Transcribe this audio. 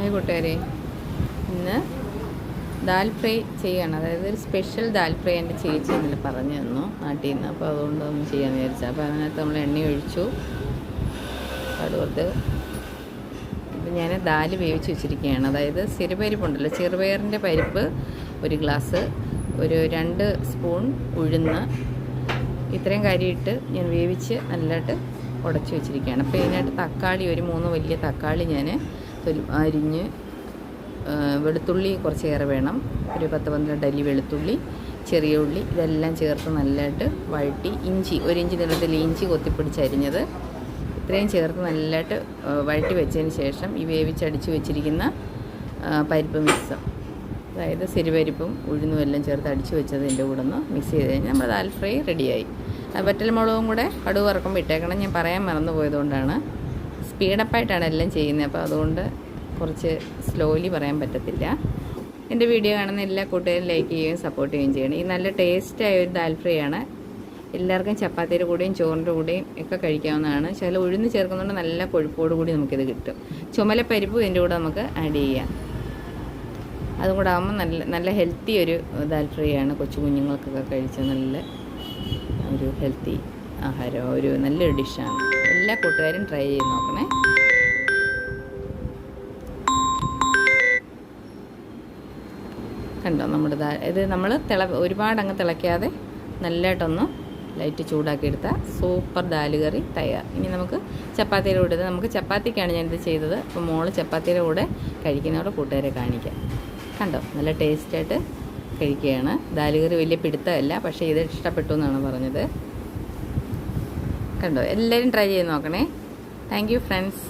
Hi കൂട്ടുകാരെ, ഇന്ന് dal fry ചെയ്യണം. അതായത് ഒരു സ്പെഷ്യൽ ദാൽ ഫ്രൈ എൻ്റെ ചേച്ചി ഇന്നലെ പറഞ്ഞു തന്നു നാട്ടിൽ നിന്ന്. അപ്പോൾ അതുകൊണ്ട് ഒന്ന് ചെയ്യാമെന്ന് വിചാരിച്ചു. അപ്പോൾ അതിനകത്ത് നമ്മൾ എണ്ണ ഒഴിച്ചു, കടുകത്ത് ഇത് ഞാൻ ദാൽ വേവിച്ച് വെച്ചിരിക്കുകയാണ്. അതായത് ചെറുപരിപ്പുണ്ടല്ലോ, ചെറുപയറിൻ്റെ പരിപ്പ് 1 ഗ്ലാസ്, ഒരു 2 സ്പൂൺ ഉഴുന്ന്, ഇത്രയും കാര്യമായിട്ട് ഞാൻ വേവിച്ച് നല്ലതായിട്ട് ഉടച്ച് വെച്ചിരിക്കുകയാണ്. അപ്പോൾ ഇതിനായിട്ട് തക്കാളി, ഒരു 3 വലിയ തക്കാളി ഞാൻ അരിഞ്ഞ്, വെളുത്തുള്ളി കുറച്ചേറെ വേണം, ഒരു 10-12 അല്ലി വെളുത്തുള്ളി, ചെറിയ ഉള്ളി, ഇതെല്ലാം ചേർത്ത് നല്ലതായിട്ട് വഴറ്റി, ഇഞ്ചി 1 ഇഞ്ച് നീളത്തിൽ ഇഞ്ചി കൊത്തിപ്പിടിച്ചരിഞ്ഞത്, ഇത്രയും ചേർത്ത് നല്ലതായിട്ട് വഴറ്റി വെച്ചതിന് ശേഷം ഈ വേവിച്ചടിച്ച് വെച്ചിരിക്കുന്ന പരിപ്പ് മിക്സ്, അതായത് സിരുപരിപ്പും ഉഴുന്നും എല്ലാം ചേർത്ത് അടിച്ച് വെച്ചത് എൻ്റെ കൂടെ ഒന്ന് മിക്സ് ചെയ്ത് കഴിഞ്ഞാൽ നമ്മുടെ ദാൽ ഫ്രൈ റെഡിയായി. വറ്റൽ മുളകും കൂടെ കടുക് വറക്കുമ്പോൾ ഇട്ടേക്കണം. ഞാൻ പറയാൻ മറന്നു പോയതുകൊണ്ടാണ്. സ്പീഡപ്പായിട്ടാണ് എല്ലാം ചെയ്യുന്നത്, അപ്പോൾ അതുകൊണ്ട് കുറച്ച് സ്ലോലി പറയാൻ പറ്റത്തില്ല. എൻ്റെ വീഡിയോ കാണുന്ന എല്ലാ കൂട്ടുകാരും ലൈക്ക് ചെയ്യുകയും സപ്പോർട്ട് ചെയ്യുകയും ചെയ്യണം. ഈ നല്ല ടേസ്റ്റായ ഒരു ദാൽ ഫ്രൈ ആണ്. എല്ലാവർക്കും ചപ്പാത്തിയുടെ കൂടെയും ചോറിൻ്റെ കൂടെയും ഒക്കെ കഴിക്കാവുന്നതാണ്. ചില ഉഴുന്ന് ചേർക്കുന്നതുകൊണ്ട് നല്ല കൊഴുപ്പോട് കൂടി നമുക്കിത് കിട്ടും. ചുമലപ്പരിപ്പും ഇതിൻ്റെ കൂടെ നമുക്ക് ആഡ് ചെയ്യാം. അതും കൂടെ ആകുമ്പോൾ നല്ല ഹെൽത്തി ഒരു ദാൽ ഫ്രൈ ആണ്. കൊച്ചു കുഞ്ഞുങ്ങൾക്കൊക്കെ കഴിച്ച നല്ല ഒരു ഹെൽത്തി ആഹാരം, ഒരു നല്ലൊരു ഡിഷാണ്. എല്ലാ കൂട്ടുകാരും ട്രൈ ചെയ്ത് നോക്കണേ. കണ്ടോ നമ്മുടെ ഇത് നമ്മൾ ഒരുപാട് അങ്ങ് തിളയ്ക്കാതെ നല്ലതായിട്ടൊന്ന് ലൈറ്റ് ചൂടാക്കി എടുത്താൽ സൂപ്പർ ദാൽ കറി തയ്യാർ. ഇനി നമുക്ക് ചപ്പാത്തിയുടെ കൂടെ, നമുക്ക് ചപ്പാത്തിക്കാണ് ഞാനിത് ചെയ്തത്. അപ്പോൾ മോള് ചപ്പാത്തിയുടെ കൂടെ കഴിക്കുന്നവരുടെ കൂട്ടുകാരെ കാണിക്കാം. കണ്ടോ നല്ല ടേസ്റ്റായിട്ട് കഴിക്കുകയാണ്. ദാൽ കറി വലിയ പിടുത്തമല്ല, പക്ഷേ ഇത് ഇഷ്ടപ്പെട്ടു എന്നാണ് പറഞ്ഞത്. കണ്ടോ, എല്ലാവരും ട്രൈ ചെയ്ത് നോക്കണേ. Thank you friends.